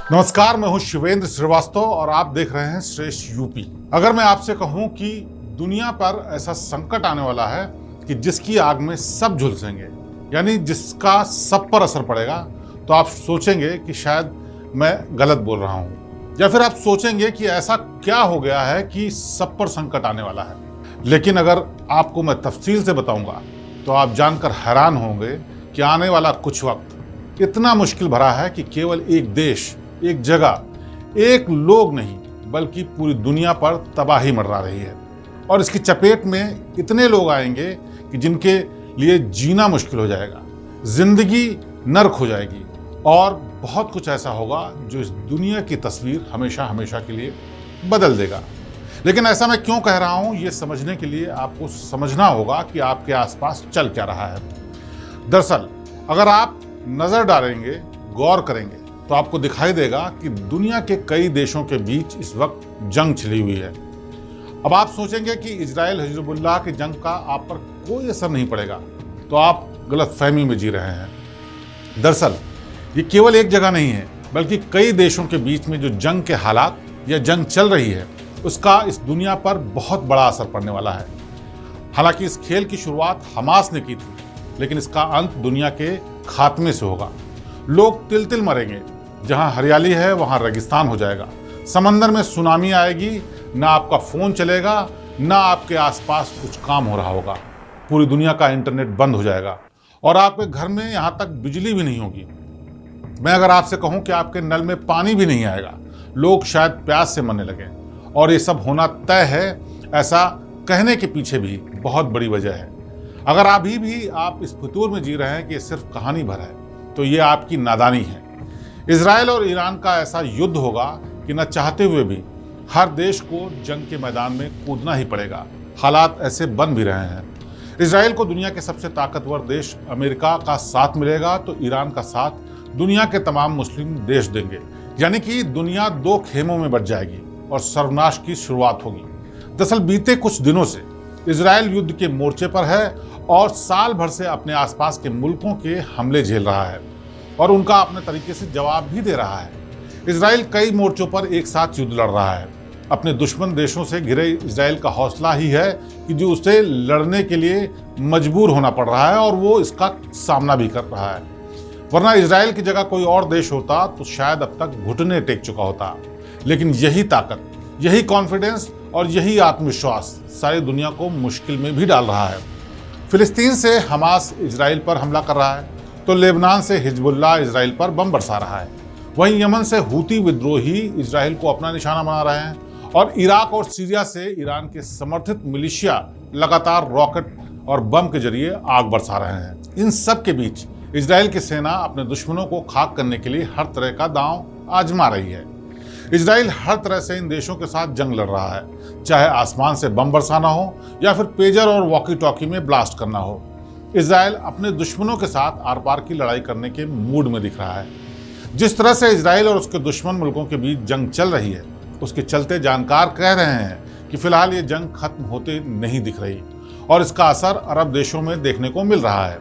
नमस्कार, मैं हूं शिवेंद्र श्रीवास्तव और आप देख रहे हैं श्रेष्ठ यूपी। अगर मैं आपसे कहूं कि दुनिया पर ऐसा संकट आने वाला है कि जिसकी आग में सब झुलसेंगे, यानी जिसका सब पर असर पड़ेगा, तो आप सोचेंगे कि शायद मैं गलत बोल रहा हूं, या फिर आप सोचेंगे कि ऐसा क्या हो गया है कि सब पर संकट आने वाला है। लेकिन अगर आपको मैं तफसील से बताऊंगा तो आप जानकर हैरान होंगे कि आने वाला कुछ वक्त इतना मुश्किल भरा है कि केवल एक देश, एक जगह, एक लोग नहीं बल्कि पूरी दुनिया पर तबाही मंडरा रही है। और इसकी चपेट में इतने लोग आएंगे कि जिनके लिए जीना मुश्किल हो जाएगा, जिंदगी नर्क हो जाएगी, और बहुत कुछ ऐसा होगा जो इस दुनिया की तस्वीर हमेशा हमेशा के लिए बदल देगा। लेकिन ऐसा मैं क्यों कह रहा हूं, ये समझने के लिए आपको समझना होगा कि आपके आसपास चल क्या रहा है। दरअसल अगर आप नजर डालेंगे, गौर करेंगे, तो आपको दिखाई देगा कि दुनिया के कई देशों के बीच इस वक्त जंग छिड़ी हुई है। अब आप सोचेंगे कि इजराइल हिजबुल्लाह की जंग का आप पर कोई असर नहीं पड़ेगा, तो आप गलतफहमी में जी रहे हैं। दरअसल ये केवल एक जगह नहीं है, बल्कि कई देशों के बीच में जो जंग के हालात या जंग चल रही है, उसका इस दुनिया पर बहुत बड़ा असर पड़ने वाला है। हालांकि इस खेल की शुरुआत हमास ने की थी, लेकिन इसका अंत दुनिया के खात्मे से होगा। लोग तिल तिल मरेंगे, जहां हरियाली है वहां रेगिस्तान हो जाएगा, समंदर में सुनामी आएगी, ना आपका फोन चलेगा, ना आपके आसपास कुछ काम हो रहा होगा, पूरी दुनिया का इंटरनेट बंद हो जाएगा और आपके घर में यहां तक बिजली भी नहीं होगी। मैं अगर आपसे कहूं कि आपके नल में पानी भी नहीं आएगा, लोग शायद प्यास से मरने लगे। और ये सब होना तय है, ऐसा कहने के पीछे भी बहुत बड़ी वजह है। अगर अभी भी आप इस फितूर में जी रहे हैं कि ये सिर्फ कहानी भर है, तो ये आपकी नादानी है। इजराइल और ईरान का ऐसा युद्ध होगा कि न चाहते हुए भी हर देश को जंग के मैदान में कूदना ही पड़ेगा। हालात ऐसे बन भी रहे हैं। इजराइल को दुनिया के सबसे ताकतवर देश अमेरिका का साथ मिलेगा, तो ईरान का साथ दुनिया के तमाम मुस्लिम देश देंगे। यानी कि दुनिया दो खेमों में बट जाएगी और सर्वनाश की शुरुआत होगी। दरअसल बीते कुछ दिनों से इजराइल युद्ध के मोर्चे पर है और साल भर से अपने आसपास के मुल्कों के हमले झेल रहा है और उनका अपने तरीके से जवाब भी दे रहा है। इजराइल कई मोर्चों पर एक साथ युद्ध लड़ रहा है। अपने दुश्मन देशों से घिरे इजराइल का हौसला ही है कि जो उसे लड़ने के लिए मजबूर होना पड़ रहा है और वो इसका सामना भी कर रहा है। वरना इजराइल की जगह कोई और देश होता तो शायद अब तक घुटने टेक चुका होता। लेकिन यही ताकत, यही कॉन्फिडेंस और यही आत्मविश्वास सारी दुनिया को मुश्किल में भी डाल रहा है। फिलिस्तीन से हमास इजराइल पर हमला कर रहा है, तो लेबनान से हिजबुल्लाह इजराइल पर बम बरसा रहा है। वहीं यमन से हूती विद्रोही इजराइल को अपना निशाना बना रहे हैं और इराक और सीरिया से ईरान के समर्थित मिलिशिया लगातार रॉकेट और बम के जरिए आग बरसा रहे हैं। इन सब के बीच इजराइल की सेना अपने दुश्मनों को खाक करने के लिए हर तरह का दांव आजमा रही है। इजराइल हर तरह से इन देशों के साथ जंग लड़ रहा है, चाहे आसमान से बम बरसाना हो या फिर पेजर और वॉकी टॉकी में ब्लास्ट करना हो। इजराइल अपने दुश्मनों के साथ आर पार की लड़ाई करने के मूड में दिख रहा है। जिस तरह से इजराइल और उसके दुश्मन मुल्कों के बीच जंग चल रही है, उसके चलते जानकार कह रहे हैं कि फिलहाल ये जंग खत्म होते नहीं दिख रही और इसका असर अरब देशों में देखने को मिल रहा है।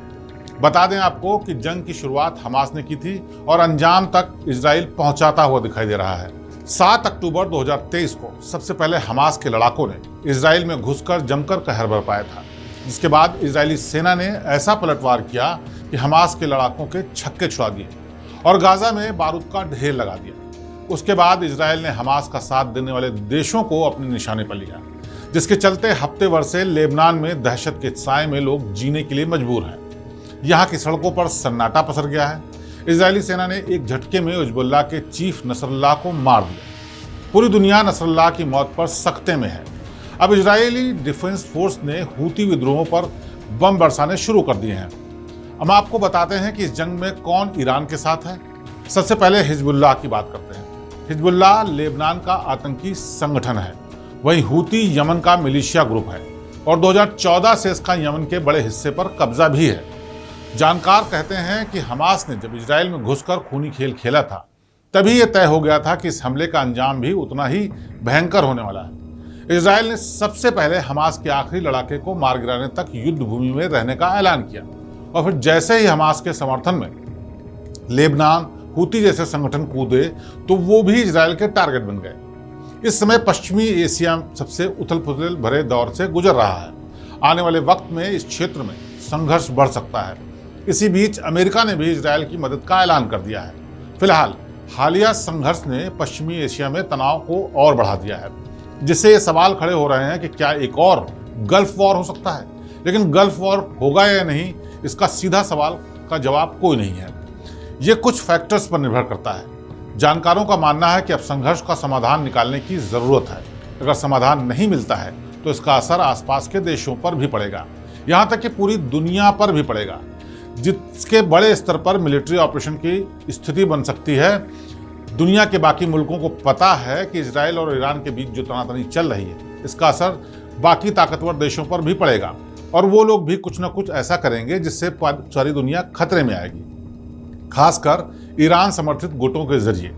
बता दें आपको कि जंग की शुरुआत हमास ने की थी और अंजाम तक इजराइल पहुंचाता हुआ दिखाई दे रहा है। 7 अक्टूबर 2023 को सबसे पहले हमास के लड़ाकों ने इजराइल में घुसकर जमकर कहर बरपाया था, जिसके बाद इजरायली सेना ने ऐसा पलटवार किया कि हमास के लड़ाकों के छक्के छुड़ा दिए और गाजा में बारूद का ढेर लगा दिया। उसके बाद इजराइल ने हमास का साथ देने वाले देशों को अपने निशाने पर लिया, जिसके चलते हफ्ते भर से लेबनान में दहशत के साए में लोग जीने के लिए मजबूर हैं। यहाँ की सड़कों पर सन्नाटा पसर गया है। इजरायली सेना ने एक झटके में हिजबुल्लाह के चीफ नसरुल्लाह को मार दिया। पूरी दुनिया नसरुल्लाह की मौत पर सख्ते में है। अब इजरायली डिफेंस फोर्स ने हूती विद्रोहों पर बम बरसाने शुरू कर दिए हैं। हम आपको बताते हैं कि इस जंग में कौन ईरान के साथ है। सबसे पहले हिजबुल्लाह की बात करते हैं। हिजबुल्लाह लेबनान का आतंकी संगठन है, वहीं हूती यमन का मिलिशिया ग्रुप है और 2014 से इसका यमन के बड़े हिस्से पर कब्जा भी है। जानकार कहते हैं कि हमास ने जब इजराइल में घुसकर खूनी खेल खेला था, तभी यह तय हो गया था कि इस हमले का अंजाम भी उतना ही भयंकर होने वाला है। इजराइल ने सबसे पहले हमास के आखिरी लड़ाके को मार गिराने तक युद्ध भूमि में रहने का ऐलान किया और फिर जैसे ही हमास के समर्थन में लेबनान, हूती जैसे संगठन कूदे तो वो भी इजराइल के टारगेट बन गए। इस समय पश्चिमी एशिया सबसे उथल पुथल भरे दौर से गुजर रहा है। आने वाले वक्त में इस क्षेत्र में संघर्ष बढ़ सकता है। इसी बीच अमेरिका ने भी इजराइल की मदद का ऐलान कर दिया है। फिलहाल हालिया संघर्ष ने पश्चिमी एशिया में तनाव को और बढ़ा दिया है, जिससे ये सवाल खड़े हो रहे हैं कि क्या एक और गल्फ वॉर हो सकता है। लेकिन गल्फ वॉर होगा या नहीं, इसका सीधा सवाल का जवाब कोई नहीं है। ये कुछ फैक्टर्स पर निर्भर करता है। जानकारों का मानना है कि अब संघर्ष का समाधान निकालने की जरूरत है। अगर समाधान नहीं मिलता है तो इसका असर आसपास के देशों पर भी पड़ेगा, यहाँ तक कि पूरी दुनिया पर भी पड़ेगा, जिसके बड़े स्तर पर मिलिट्री ऑपरेशन की स्थिति बन सकती है। दुनिया के बाकी मुल्कों को पता है कि इजराइल और ईरान के बीच जो तनातनी चल रही है, इसका असर बाकी ताकतवर देशों पर भी पड़ेगा और वो लोग भी कुछ न कुछ ऐसा करेंगे जिससे सारी दुनिया खतरे में आएगी, खासकर ईरान समर्थित गुटों के जरिए।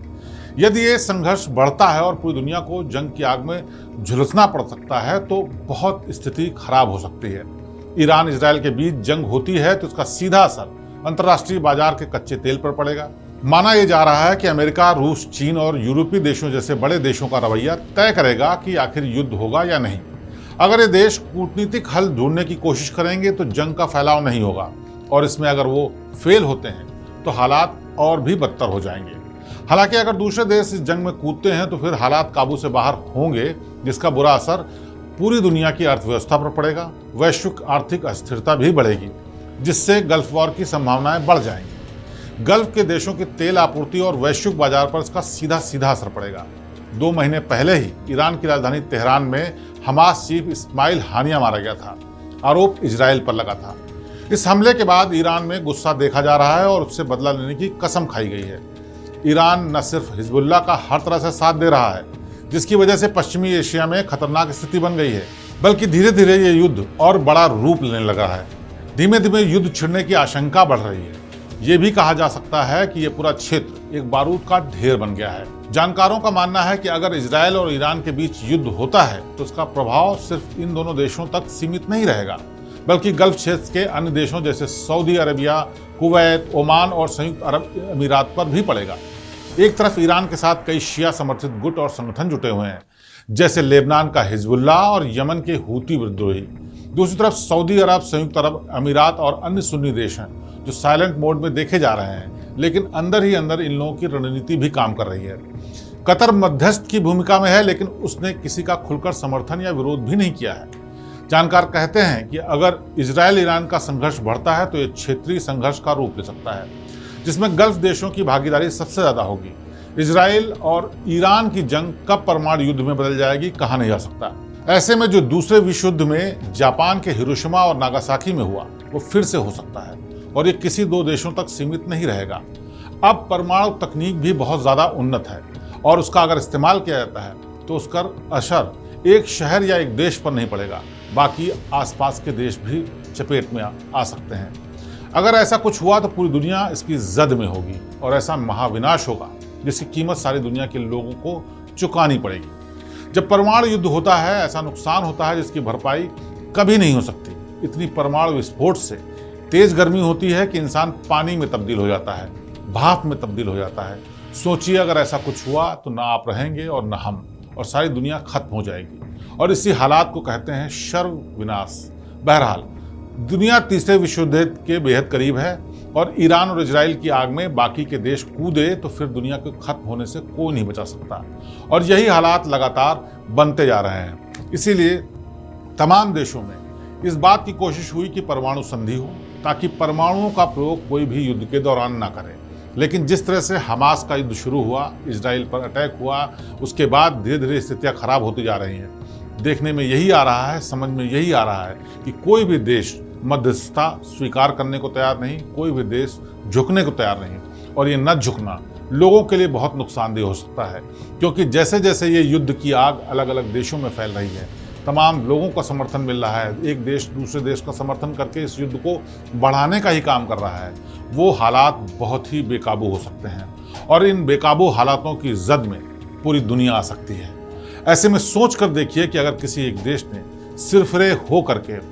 यदि ये संघर्ष बढ़ता है और पूरी दुनिया को जंग की आग में झुलसना पड़ सकता है तो बहुत स्थिति खराब हो सकती है। ईरान इजराइल के बीच जंग होती है तो इसका सीधा असर अंतर्राष्ट्रीय बाजार के कच्चे तेल पर पड़ेगा। माना यह जा रहा है कि अमेरिका, रूस, चीन और यूरोपीय देशों जैसे बड़े देशों का रवैया तय करेगा कि आखिर युद्ध होगा या नहीं। अगर ये देश कूटनीतिक हल ढूंढने की कोशिश करेंगे तो जंग का फैलाव नहीं होगा, और इसमें अगर वो फेल होते हैं तो हालात और भी बदतर हो जाएंगे। हालांकि अगर दूसरे देश इस जंग में कूदते हैं तो फिर हालात काबू से बाहर होंगे, जिसका बुरा असर पूरी दुनिया की अर्थव्यवस्था पर पड़ेगा। वैश्विक आर्थिक अस्थिरता भी बढ़ेगी, जिससे गल्फ वॉर की संभावनाएं बढ़ जाएंगी। गल्फ के देशों की तेल आपूर्ति और वैश्विक बाजार पर इसका सीधा सीधा असर पड़ेगा। 2 महीने पहले ही ईरान की राजधानी तेहरान में हमास चीफ इस्माइल हानिया मारा गया था। आरोप इजराइल पर लगा था। इस हमले के बाद ईरान में गुस्सा देखा जा रहा है और उससे बदला लेने की कसम खाई गई है। ईरान न सिर्फ हिजबुल्लाह का हर तरह से साथ दे रहा है, जिसकी वजह से पश्चिमी एशिया में खतरनाक स्थिति बन गई है, बल्कि धीरे धीरे ये युद्ध और बड़ा रूप लेने लगा है। धीमे धीमे युद्ध छिड़ने की आशंका बढ़ रही है। ये भी कहा जा सकता है कि ये पूरा क्षेत्र एक बारूद का ढेर बन गया है। जानकारों का मानना है कि अगर इजराइल और ईरान के बीच युद्ध होता है तो इसका प्रभाव सिर्फ इन दोनों देशों तक सीमित नहीं रहेगा, बल्कि गल्फ क्षेत्र के अन्य देशों जैसे सऊदी अरेबिया, कुवैत, ओमान और संयुक्त अरब अमीरात पर भी पड़ेगा। एक तरफ ईरान के साथ कई शिया समर्थित गुट और संगठन जुटे हुए हैं, जैसे लेबनान का हिजबुल्लाह और यमन के हूती विद्रोही। दूसरी तरफ सऊदी अरब, संयुक्त अरब अमीरात और अन्य सुन्नी देश हैं जो साइलेंट मोड में देखे जा रहे हैं, लेकिन अंदर ही अंदर इन लोगों की रणनीति भी काम कर रही है। कतर मध्यस्थ की भूमिका में है, लेकिन उसने किसी का खुलकर समर्थन या विरोध भी नहीं किया है। जानकार कहते हैं कि अगर इजराइल ईरान का संघर्ष बढ़ता है तो यह क्षेत्रीय संघर्ष का रूप ले सकता है, जिसमें गल्फ देशों की भागीदारी सबसे ज्यादा होगी। इजराइल और ईरान की जंग कब परमाणु युद्ध में बदल जाएगी, कहा नहीं जा सकता। ऐसे में जो दूसरे विश्व युद्ध में जापान के हिरोशिमा और नागासाकी में हुआ, वो फिर से हो सकता है, और ये किसी 2 देशों तक सीमित नहीं रहेगा। अब परमाणु तकनीक भी बहुत ज्यादा उन्नत है, और उसका अगर इस्तेमाल किया जाता है तो उसका असर एक शहर या एक देश पर नहीं पड़ेगा, बाकी आसपास के देश भी चपेट में आ सकते हैं। अगर ऐसा कुछ हुआ तो पूरी दुनिया इसकी जद में होगी, और ऐसा महाविनाश होगा जिसकी कीमत सारी दुनिया के लोगों को चुकानी पड़ेगी। जब परमाणु युद्ध होता है, ऐसा नुकसान होता है जिसकी भरपाई कभी नहीं हो सकती। इतनी परमाणु विस्फोट से तेज गर्मी होती है कि इंसान पानी में तब्दील हो जाता है, भाप में तब्दील हो जाता है। सोचिए अगर ऐसा कुछ हुआ तो ना आप रहेंगे और ना हम, और सारी दुनिया खत्म हो जाएगी। और इसी हालात को कहते हैं सर्व विनाश। बहरहाल दुनिया तीसरे विश्व युद्ध के बेहद करीब है, और ईरान और इजराइल की आग में बाकी के देश कूदे तो फिर दुनिया के खत्म होने से कोई नहीं बचा सकता, और यही हालात लगातार बनते जा रहे हैं। इसीलिए तमाम देशों में इस बात की कोशिश हुई कि परमाणु संधि हो, ताकि परमाणुओं का प्रयोग कोई भी युद्ध के दौरान ना करे। लेकिन जिस तरह से हमास का युद्ध शुरू हुआ, इजराइल पर अटैक हुआ, उसके बाद धीरे धीरे स्थितियां खराब होती जा रही हैं। देखने में यही आ रहा है, समझ में यही आ रहा है कि कोई भी देश मध्यस्थता स्वीकार करने को तैयार नहीं, कोई भी देश झुकने को तैयार नहीं, और ये न झुकना लोगों के लिए बहुत नुकसानदेह हो सकता है, क्योंकि जैसे जैसे ये युद्ध की आग अलग अलग देशों में फैल रही है, तमाम लोगों का समर्थन मिल रहा है, एक देश दूसरे देश का समर्थन करके इस युद्ध को बढ़ाने का ही काम कर रहा है, वो हालात बहुत ही बेकाबू हो सकते हैं, और इन बेकाबू हालातों की जद में पूरी दुनिया आ सकती है। ऐसे में सोच कर देखिए कि अगर किसी एक देश ने सिरफिरे हो करके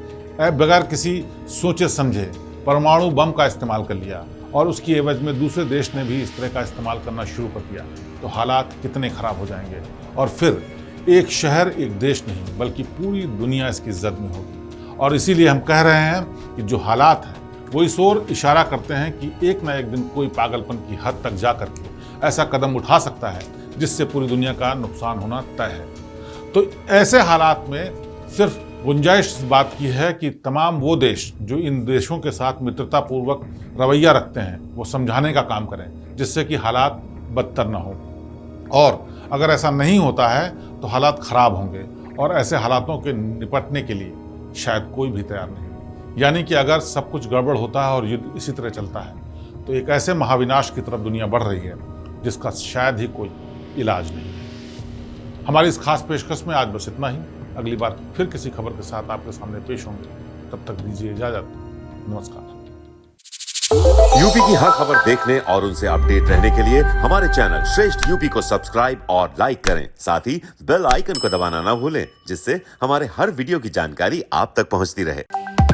बगैर किसी सोचे समझे परमाणु बम का इस्तेमाल कर लिया और उसकी एवज में दूसरे देश ने भी इस तरह का इस्तेमाल करना शुरू कर दिया, तो हालात कितने खराब हो जाएंगे। और फिर एक शहर, एक देश नहीं, बल्कि पूरी दुनिया इसकी जद में होगी। और इसीलिए हम कह रहे हैं कि जो हालात हैं वो इस ओर इशारा करते हैं कि एक ना एक दिन कोई पागलपन की हद तक जा करके ऐसा कदम उठा सकता है जिससे पूरी दुनिया का नुकसान होना तय है। तो ऐसे हालात में सिर्फ गुंजाइश इस बात की है कि तमाम वो देश जो इन देशों के साथ मित्रतापूर्वक रवैया रखते हैं वो समझाने का काम करें, जिससे कि हालात बदतर ना हो। और अगर ऐसा नहीं होता है तो हालात खराब होंगे, और ऐसे हालातों के निपटने के लिए शायद कोई भी तैयार नहीं। यानी कि अगर सब कुछ गड़बड़ होता है और युद्ध इसी तरह चलता है तो एक ऐसे महाविनाश की तरफ दुनिया बढ़ रही है जिसका शायद ही कोई इलाज नहीं है। हमारी इस खास पेशकश में आज बस इतना ही। अगली बार फिर किसी खबर के साथ आपके सामने पेश होंगे। तब तक दीजिए इजाजत। नमस्कार। यूपी की हर खबर देखने और उनसे अपडेट रहने के लिए हमारे चैनल श्रेष्ठ यूपी को सब्सक्राइब और लाइक करें। साथ ही बेल आइकन को दबाना ना भूलें, जिससे हमारे हर वीडियो की जानकारी आप तक पहुंचती रहे।